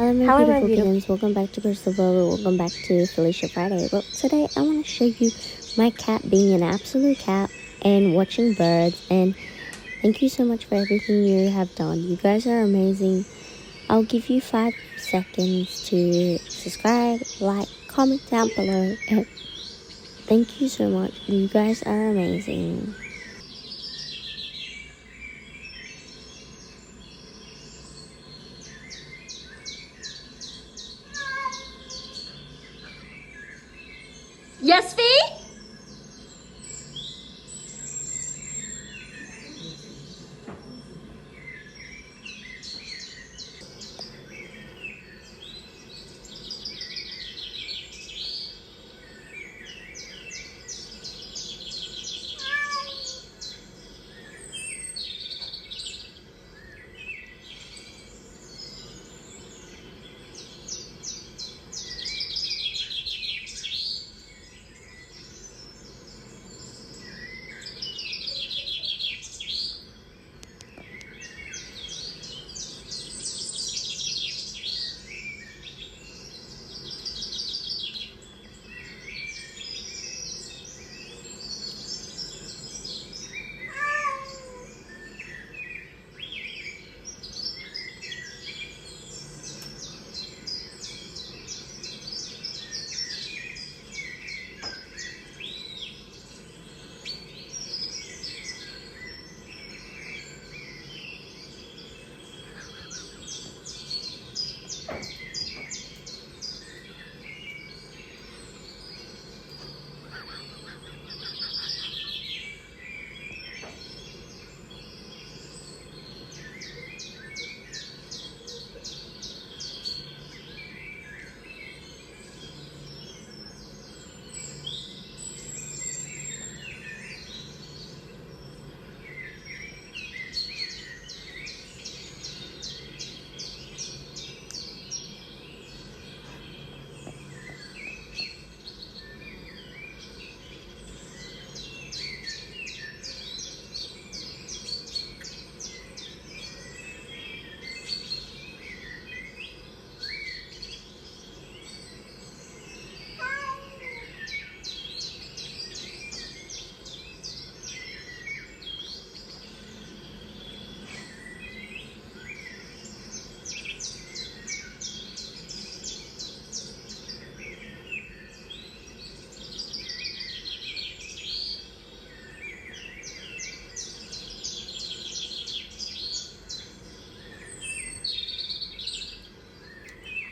Hello my beautiful kittens, welcome back to Percival, welcome back to Felicia Friday. Well, today I want to show you my cat being an absolute cat and watching birds, and thank you so much for everything you have done. You guys are amazing. I'll give you 5 seconds to subscribe, like, comment down below, and thank you so much. You guys are amazing. Yes, Fee?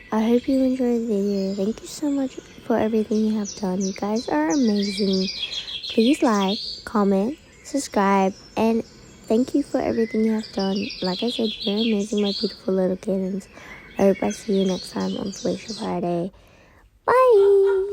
I hope you enjoyed the video. Thank you so much for everything you have done. You guys are amazing. Please like, comment, subscribe, and thank you for everything you have done. Like I said, you're amazing, my beautiful little kittens. I hope I see you next time on Felicia Friday. Bye!